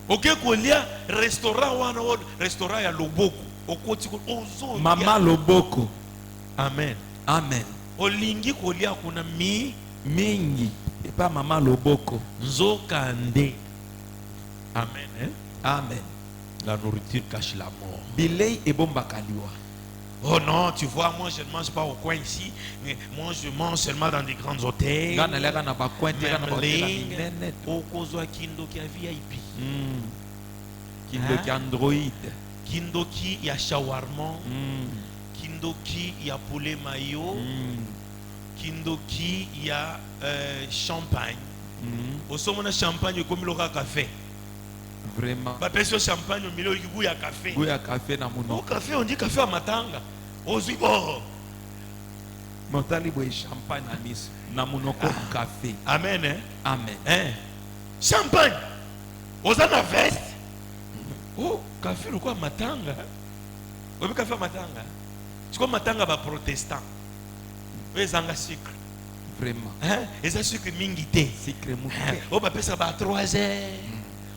Ok, kolia restaurant wana restaurant ya loboko. Okoti ko ozo. Mama loboko. Amen. Amen. Olingi kolia kuna mingi. Et pas mama loboko. Nzokande. Amen. Amen. La nourriture cache la mort. Bilei et bomba kaliwa. Oh non, tu vois, moi je ne mange pas au coin ici. Moi je mange seulement dans des grands hôtels. Okozwa kindo ki VIP. Kindo ki Android. Kindo ki ya shawarma. Kindo ki ya poulet mayo. Kindo ki ya champagne. Osomona champagne comme le café. Vraiment. Ba peso champagne au milieu du ya café. Goût ya café na muno. Au café on dit café à matanga. Ozui bo. Montali boy champagne na miso. Na muno ko café. Amen Amen. Champagne. Ozana veste. Oh, café le quoi matanga. Obi café matanga. C'est comme matanga ba protestant. Ezanga sucre. Vraiment. Eza sucre mingi te. Sucre mouke. Oh ba pesa ba 3 heures.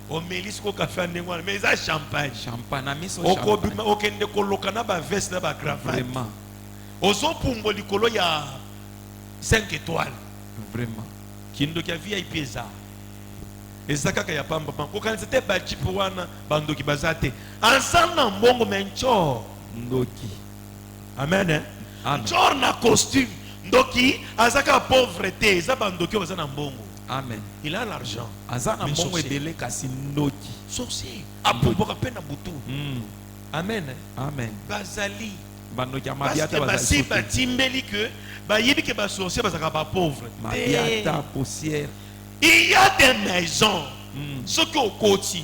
O melis ko café ndengwana mais ça champagne. Champagne na miso champagne. Okende koloka na ba veste na ba cravate. Vraiment. Ozo pumbo likolo ya 5 étoiles. Vraiment. Kindo kia VIP eza. Eza kaka ya pamba pamba. Kokanisa te ba chipo wana bandoki bazate. Ansana mbongo mencho. Ndoki. Amen. Amen. Chor na costume. Ndoki azaka pauvreté. Eza bandoki bazana mbongo. Amen. Il a l'argent. Azana mbongo ebele kasi ndoki. Sorcier. Apomboka pena butu. Amen. Amen. Bazali. Bandoki Parce amabiata que bazali. basi batimbeli que ba yebi que ba sorcier bazaka ba pauvre. Mabiata poussière. Il y a des maisons. Ce qui au côté,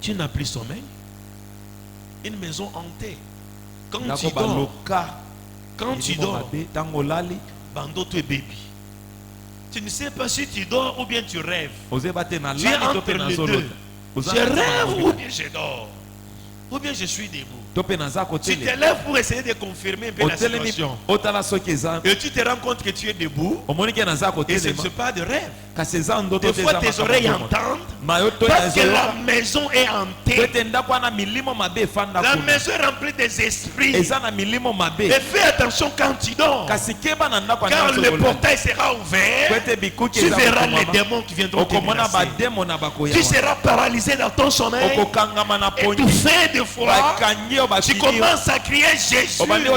tu n'as plus sommeil. Une maison hantée. Quand tu dors, bando tu es baby. Tu ne sais pas si tu dors ou bien tu rêves. Tu es entre les deux. Je rêve ou bien je dors. Ou bien je suis debout. Tu te lèves pour essayer de confirmer un peu la situation. Et tu te rends compte que tu es debout. Et ce n'est pas de rêve. Des fois tes oreilles entendent. Parce que la maison est hantée. La maison est remplie des esprits. Et fais attention quand tu dors. Car le portail sera ouvert. Tu verras les démons qui viendront te menacer. Tu seras paralysé dans ton sommeil. Étouffé de foi. Tu commences à crier Jésus. Et malheur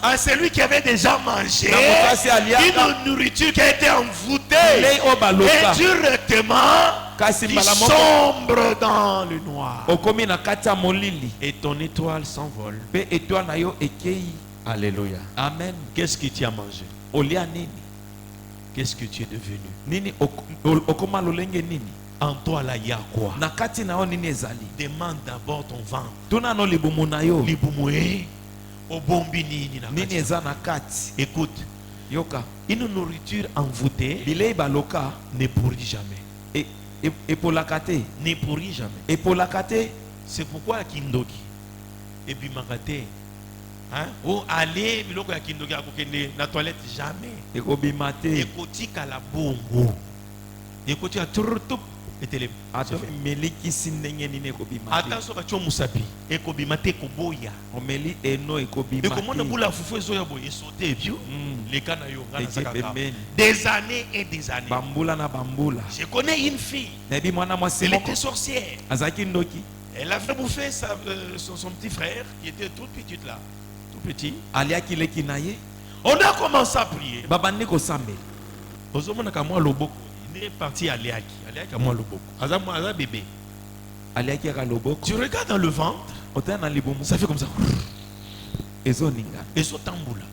à celui qui avait déjà mangé une nourriture qui a été envoûtée et directement qui sombre dans le noir. Et ton étoile s'envole. Alléluia. Amen. Qu'est-ce que tu as mangé? Qu'est-ce que tu es devenu? En toi là il y a quoi? Demande d'abord ton ventre. Libumoué. Obombi nini na kati. Écoute. Une nourriture envoûtée ne pourrit jamais. Ne pourrit jamais. C'est pourquoi Kindoki et Bimakate ou aller biloko ya Kindoki akokende na toilette jamais. Ekoti kala bongo. Ekoti a turtup etele. Attention ka cho musapi. Ekobimate koboya. Omeli eno ekobimate. Ekomona bula fufu ezo ya boye sauter piu. Les kana yo ngana sakaka. Des années et des années. Bambula na bambula. Je connais une fille. Elle était sorcière. Elle avait bouffé son petit frère qui était tout petit là. Tout petit. On a commencé à prier. Ozomona ka moi loboko. Il est parti à Léaki. Léaki ka moi loboko. Aza bébé. Tu regardes dans le ventre. Ça fait comme ça. Et ça tamboula.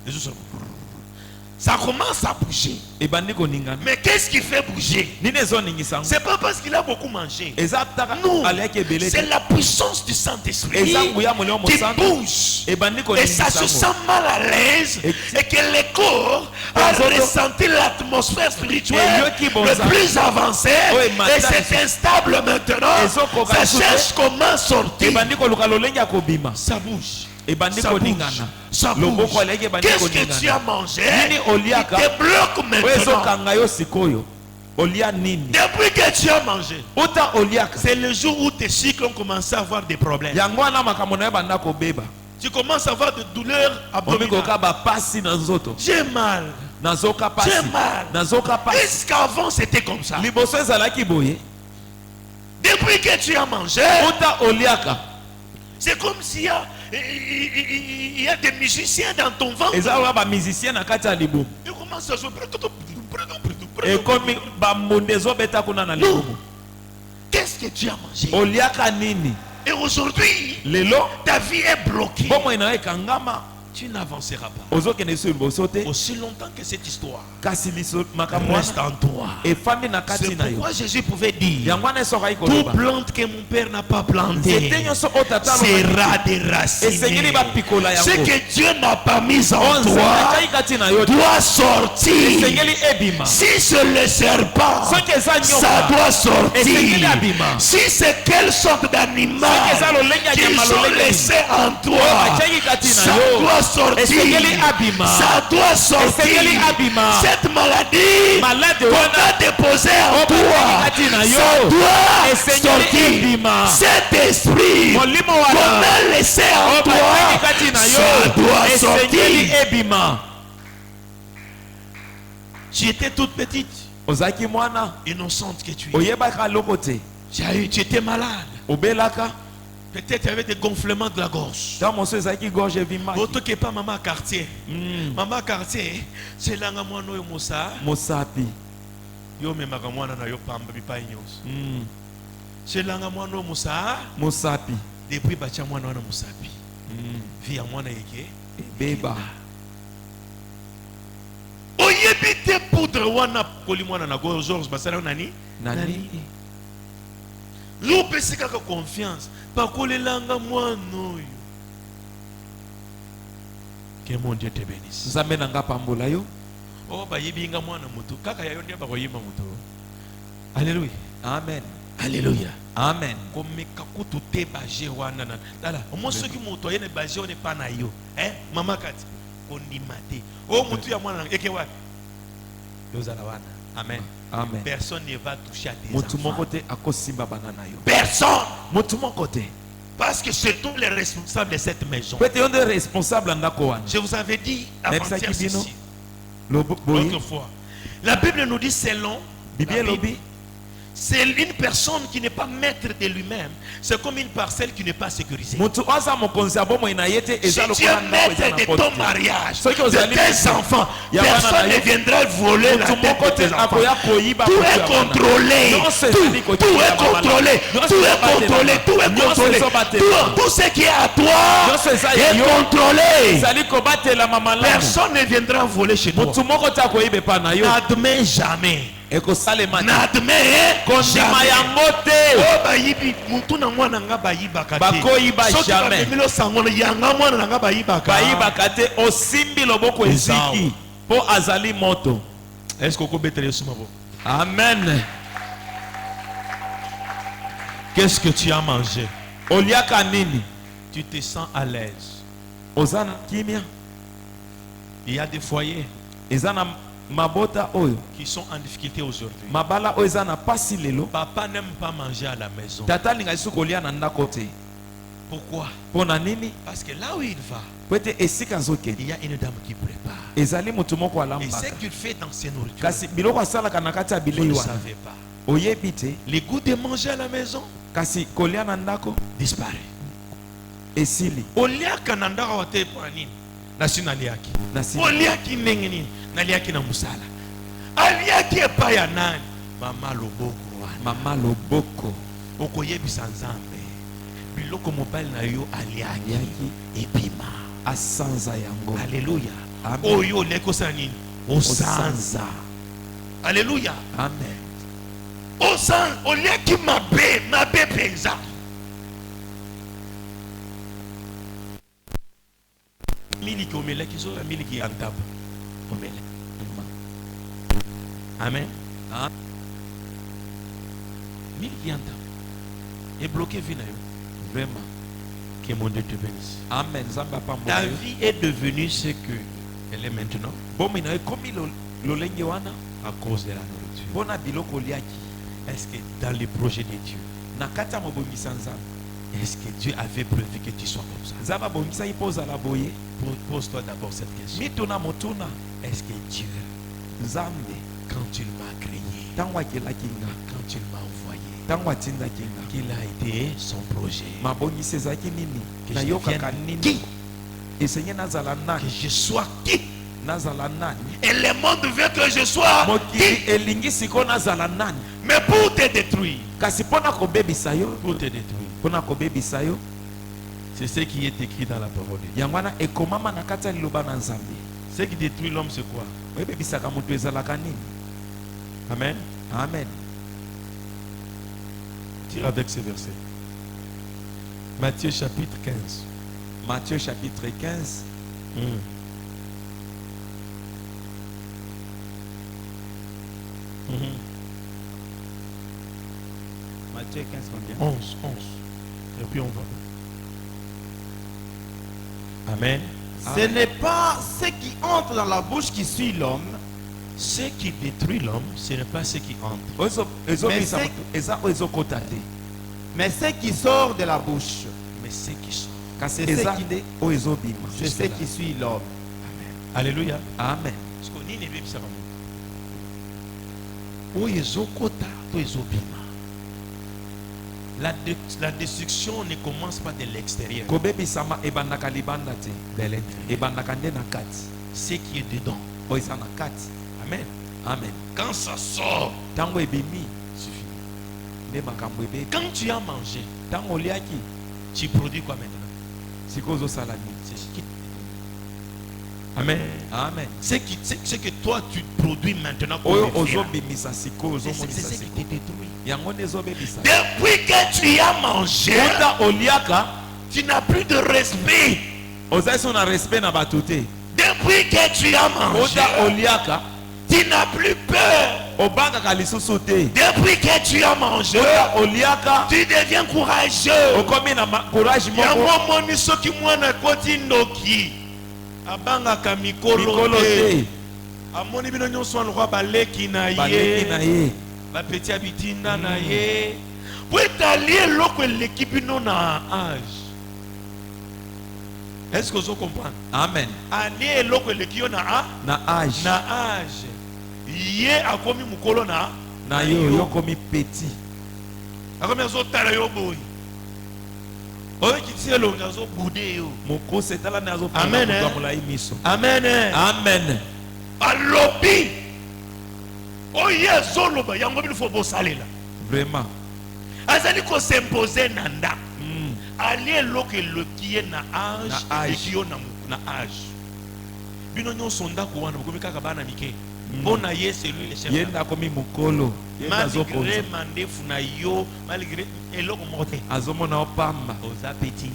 Ça commence à bouger. Mais qu'est-ce qui fait bouger? C'est pas parce qu'il a beaucoup mangé. Non. C'est la puissance du Saint-Esprit qui bouge. Et ça se sent mal à l'aise. Et que le corps a ressenti l'atmosphère spirituelle le plus avancée. Et c'est instable maintenant. Ça cherche comment sortir. Ça bouge. Ça bouge. Qu'est-ce que tu as mangé qui te bloque maintenant? Depuis que tu as mangé, c'est le jour où tes cycles ont commencé à avoir des problèmes. Tu commences à avoir des douleurs abdominales. J'ai mal. J'ai mal. Est-ce qu'avant c'était comme ça? Depuis que tu as mangé, c'est comme s'il y a des musiciens dans ton ventre. Ils commencent à jouer. Qu'est-ce que tu as mangé? Et aujourd'hui, ta vie est bloquée. Tu n'avanceras pas. Aussi longtemps que cette histoire reste en toi. C'est pourquoi Jésus pouvait dire: toute plante que mon Père n'a pas plantée sera déracinée. Ce que Dieu n'a pas mis en toi doit sortir. Si c'est le serpent, ça doit sortir. Si c'est quelle sorte d'animal qu'ils ont laissé en toi, ça doit sortir. Ça doit sortir. Cette maladie qu'on a déposée en toi, ça doit sortir. Cet esprit qu'on a laissé en toi, ça doit sortir. Tu étais toute petite, innocente que tu es. Tu étais malade. Peut-être avec des gonflements de la gorge. Auto que pas maman quartier. Maman quartier, c'est là nga mwana yo mosapi. Yo me makamwana na yo pamba bipa nyos. C'est là nga mwana yo mosapi. Depuis bacha mwana wana mosapi. Via mwana yeke beba. Oyebite poudre wana koli mwana na gorge Georges basala nani? Nous pensons que confiance. Pas que les langues moineaux. Que mon Dieu te bénisse. Oh, bah yébinga moine mutu. Kaka ya yondia ba koyima mutu. Alléluia. Amen. Alléluia. Amen. Comme kakutu te baje wana na. Dala, moi ceux qui mutu yene baje on est pas na yo. Hein? Mama kati. Konimate. Oh mutu ya mwana eke wa. Yozala wana. Amen. Amen. Personne ne va toucher à tes enfants. Personne. Parce que c'est tous les responsables de cette maison. Je vous avais dit avant-hier ceci. L'autre fois. La Bible nous dit selon. C'est une personne qui n'est pas maître de lui-même. C'est comme une parcelle qui n'est pas sécurisée. Si tu es maître de ton mariage, de tes enfants, personne ne viendra voler la tête de tes enfants. Tout est contrôlé. Tout est contrôlé. Tout est contrôlé. Tout est contrôlé. Tout ce qui est à toi est contrôlé. Personne ne viendra voler chez toi. N'admets jamais. N'admets jamais. Est-ce que vous Amen. Qu'est-ce que tu as mangé? Tu te sens à l'aise. Il y a des foyers qui sont en difficulté aujourd'hui. Papa n'aime pas manger à la maison. Pourquoi? Parce que là où il va, il y a une dame qui prépare. Et ce qu'il fait dans ses nourritures, vous ne savez pas. Les goûts de manger à la maison disparaît. Naliaki na musala. Aliaki epa ya nani? Mama loboko. Mama loboko. Okoyebisa nzambe. Biloko mobile na yo aliaki epima. Asanza yango. Alléluia. Oyo leko sanini. Osanza. Alléluia. Amen. Osanza. Oliaki mabe penza. Miliki omeleki zo la miliki antaba. Amen. Miliki antaba. Et bloqué vina yo. Vraiment. Que mon Dieu te bénisse. Amen. Ta vie est devenue ce que elle est maintenant. à cause de la nourriture. Bona biloko liaki. Est-ce que dans les projets de Dieu, Nakata mobongisa nzambe. est-ce que Dieu avait prévu que tu sois comme ça? Nzambe abongisa ipoza la boye. Pose-toi d'abord cette question. Mituna motuna. Est-ce que Dieu, Nzambe quand il m'a créé, tango akelaki nga, quand il m'a envoyé, tango atindaki nga, quel a été son projet? mabongisa ezalaki nini? Que je Nayokaka devienne nini? qui? Esenye nazala Que nani? je sois qui? Nazala nani? Et le monde veut que je sois Mokili qui? elingi siko nazala nani? Mais pour te détruire, Kasi pona kobebisa yo, pour te détruire, pona kobebisa yo, c'est ce qui est écrit dans la parole de Dieu. yango wana ekomama na kati ya liloba na Nzambe. Ce qui détruit l'homme, c'est quoi? Oyebebisaka moto ezalaka nini? Amen. Amen. Tire avec ce verset. Matthieu chapitre 15. Matthieu chapitre 15. Matthieu 15 combien? 11. Et puis on va. Amen. Ce n'est pas ce qui entre dans la bouche qui suit l'homme, Ce qui détruit l'homme, ce n'est pas ce qui entre. Ezobisa Mais moto eza oyo ezokota te. mais ce qui sort de la bouche, Mais ce qui sort. Kasi C'est ce eza qui- nde oyo ezobima. c'est ce qui suit l'homme. Alléluia. Amen. Parce qu'on y n'est pas ça. Où ezokota, où ezobima. La destruction ne commence pas de l'extérieur. Kobebisama ebandaka libanda te. De l'intérieur. Ebandaka nde na kati. Ce qui est dedans. Oyo eza na kati. Amen. Amen. Quand ça sort, Tango ebimi suffit. nde makambo ebebi. Quand tu as mangé, Tango oliaki tu produis quoi maintenant? sikoyo ozosala nini? C'est ce qui. Amen. Amen. Ce que toi tu produis maintenant comme Oyo effet, là, ozobimisa sikoyo c'est ozomonisa ce qui te sikoyo. détruit. Yango nde ezobebisa. Depuis que tu as mangé, Ota oliaka tu n'as plus de respect. ozali so na respect na bato te. Depuis que tu as mangé, Ota oliaka tu n'as plus peur. obangaka lisusu te. Depuis que tu as mangé, Ota oliaka tu deviens courageux. okomi na courage Yango moko moni soki mwana koti ndoki abangaka mikolo mikolo te. te. Amoni bino nyonso alokwa baleki na Baleki na ye ye. bapeti ya bitinda na ye po etali eloko eleki bino na age. Est-ce que vous comprenez? Amen. Ali eloko eleki yo na Na age. Ye akomi mukolo na yo yokomi petit. akomi azotala yo boyi. Oyo kitisi elongi azobude yo. Mokose tala ne Amen, azopanga eh. moto amolai miso. Amen. Amen. Alobi oyo azoloba yango bino fo bosalela. Vraiment. Azali ko s'imposer na ndako. Ali eloko eloki ye na age, Na age. eleki yo na age. Bino nyonso ndako wana bokomi kaka bana mike. Mpona ye c'est lui le chef. Ye akomi mokolo. Ye Malgré azokonza. mandefu na yo, malgré eloko moko te. Azomona opamba. Oza petit.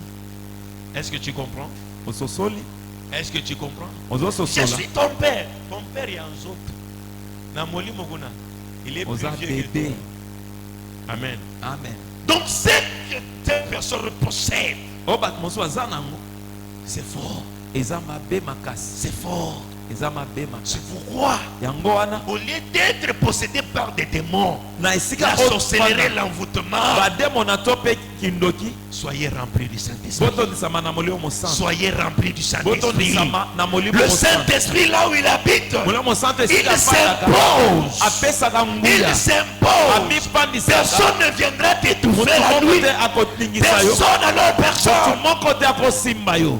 Est-ce que tu comprends? Ososoli. Est-ce que tu comprends? Je Ozososola. suis ton père. Ton père est en zot. Na molimo kuna. Il est plus Oza vieux que bébé. toi. Amen. Amen. Donc ce que cette personne possède, O bato mosusu aza nango. c'est fort. Eza mabe makasi. C'est fort. Eza mabe makasi. C'est pourquoi, Yango wana au lieu d'être possédé par des démons, na esika la sorcellerie, l'envoûtement, bademo na to mpe kindoki soyez remplis du Saint-Esprit. botondisama na molimo mosantu. Soyez remplis du Saint-Esprit. Botondisama na molimo Le mosantu. Saint-Esprit, là où il habite, Molimo mosantu il esika afandaka s'impose. apesaka nguya Il s'impose. amipandisaka. Personne ne viendra t'étouffer Moto la moko nuit. te akotingisa yo. Personne alors Moto personne. moko te akosimba yo.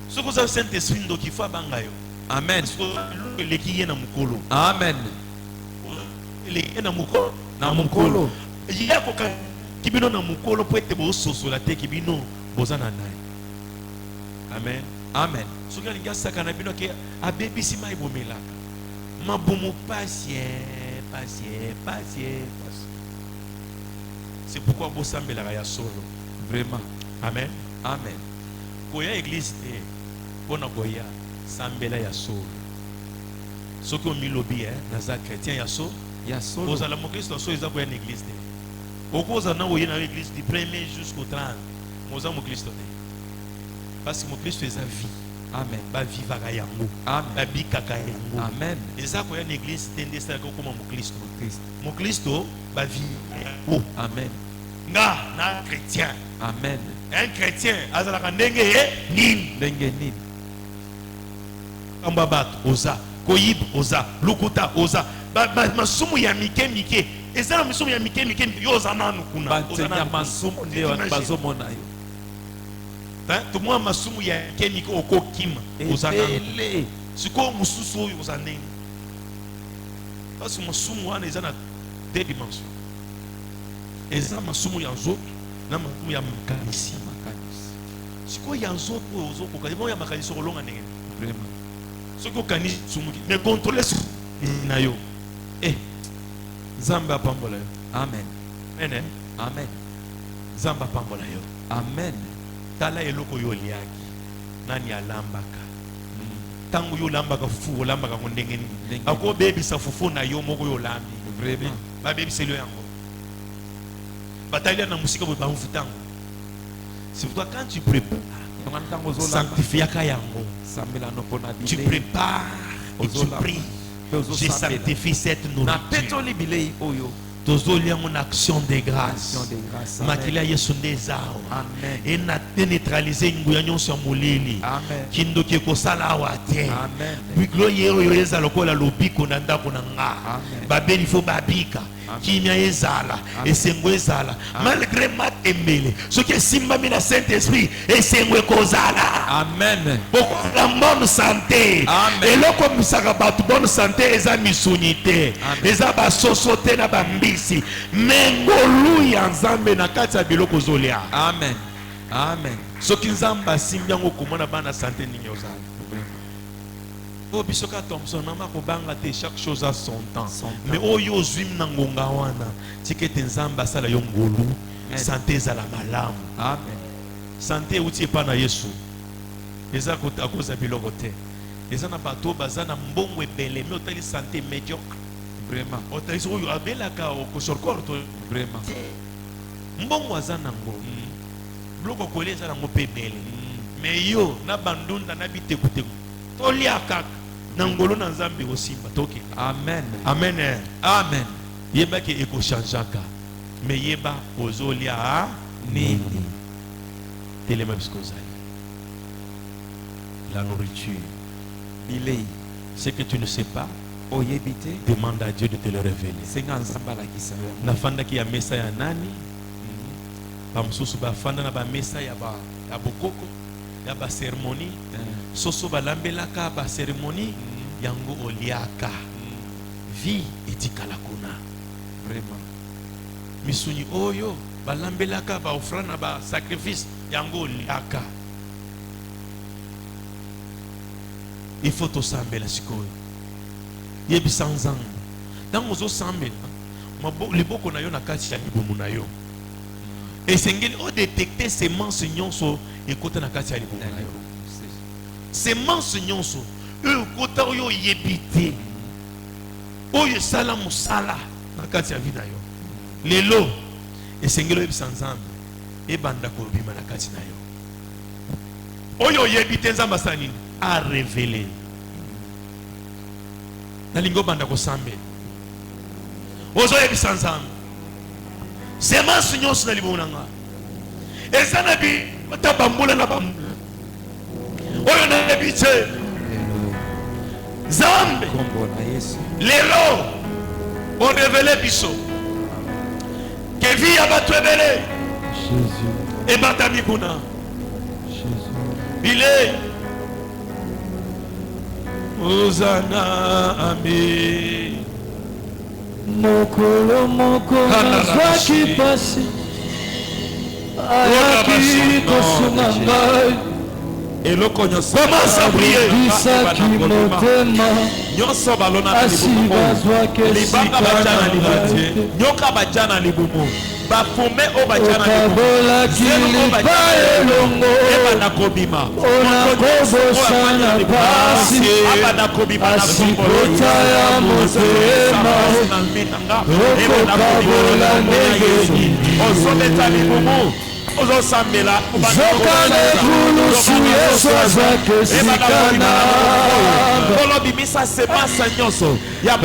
Ce que vous avez Saint-Esprit, donc il faut abangayo. Amen. Parce que les qui est na mukolo. Amen. Les qui est na mukolo. Na mokolo. Il y a quoi kibino na mukolo pour être beau soso la te kibino bozana nai. Amen. Amen. Ce que les gars sakana bino ke abebi si mai bomela. Mabumu patient. C'est pourquoi vous semblez la ya solo. Vraiment. Amen. Amen. Koya église te pona koya sambela ya solo. Ce que milobi naza chrétien ya solo. Ya solo. Vous allez montrer ce soir, ils ont une église. Au cours d'un an, il y a une église du 1er jusqu'au 30. Nous avons Christ. Parce que mon Christ faisait vie. Amen. bavivaka yango Amen. babikaka yango. Amen. eza koya na église te nde esalaka okoma mokristo. Christ. mokristo bavivaka yango. Amen. nga na chrétien. Amen. Un chrétien azalaka ndenge ye nini. Ndenge nini. kamba bato oza koyib oza lukuta oza masumu ya mike mike eza na masumu ya mike mike yo oza nanu kuna. Bantenya masumu nde bazomona yo. tomwa masumu ya mike mike okokima oza nanu. sikoyo mosusu oyo oza ndenge kasi masumu wana eza na deux dimensions. eza masumu ya nzoto na masumu ya makanisi. sikoyo ya nzoto oyo ozokoka emo ya makanisi okolonga ndenge soki okanisi sumuki mais contrôle na yo nzambe apambola yo. Amen. Amen. Amen. nzambe apambola yo. Amen. tala eloko yo oliaki nani alambaka ntango yo olambaka fufu olambaka ngo ndenge nini akobebisa fufu na yo moko yo olambi Vraiment. babebiseli yo yango batalia na musika boye bamufutango. c'est pourquoi quand tu prépares sanctifiaka yango. Tu prépares et tu pries. Je sanctifie cette nourriture. Tozolia mon action de grâce. Makila yesu ndezao. Amen. Et na neutraliser nguya nyonso ya molili. Amen. Kindoki kosala awa te. Amen. Biklo yero yo eza lokola lobiko na ndako na nga. Babeli fo babika. Kimia ezala, esengo ezala. Malgré matembele, ce qui est simbami na Saint-Esprit, esengo kozala. Amen. Beaucoup la bonne santé. Amen. Et là comme ça bat bonne santé, eza misunité. Eza ba sosote na bambisi. Mengolu ya nzambe na kati ya biloko zolia. Amen. Amen. Ce qui nzamba simbiango komona bana santé ningi ozala. Bisoka Thompson mama kobanga te chaque chose a son temps. Mais oyo zwim na ngonga wana tikete nzamba sala yo ngolu santé za la malamu. Amen. Santé uti pa na Yesu. Eza ko akoza biloko te. Eza na bato bazana mbongo ebele mais otali santé médiocre. Vraiment. Otali oyo abelaka ko sorkorto vraiment. Mbongo azana ngo. Bloko koleza na ngope ebele. Mais yo na bandunda na bitekuteko. Toliaka nangolo na nzambe osimba toke. Amen. Amen. Amen. Yeba ke eko changeaka. Mais yeba ozolia nini? Telema biskozali. La nourriture. Bilei. Ce que tu ne sais pas, oyebite. demande à Dieu de te le révéler. Senga nzamba la kisa. Nafanda ki ya mesa ya nani? Bamsusu bafanda na ba mesa ya bokoko, ya ba cérémonie. Soso balambelaka ba cérémonie yango oliaka. Vie etikala kuna. Vraiment. Misuni oyo balambelaka ba offrande ba sacrifice yango oliaka. Il faut to sambela sikoyo. Yebi sanzang. Tango zo sambela. Liboko na yo na kati ya libumu na yo. Et sengeli o détecter ces mensonges et côté na kati ya libumu na yo. Ces mensonges eux kota oyo yebite oyo sala musala na kati ya vida yo lelo esengelo yebisa nzambe ebanda ko bima na kati na yo oyo yebite nzamba sani a révéler na lingo banda ko sambe ozo yebisa nzambe ces mensonges na libo nanga ezana bi tabambula na bambula oyo na yebite Zambe lelo on révélé biso que vie abatwebele Jésus et batami kuna Jésus bile Hosanna amen mokolo zwaki pasi ayaki kosunga ngai. Commence à prier. Nyoso balona libumu. Libanga bajana libati. Nyoka bajana libumu. Bafume o bajana libumu. Zelo bajana. Eba na kobima. Ona kobo sana pasi. Aba na kobima na asikota ya motema. Eba na kobima na kobima. Osobeta libumu. ozosambela Zokana kulusu Yesu azake sikana kolobimisa semasa nyonso ya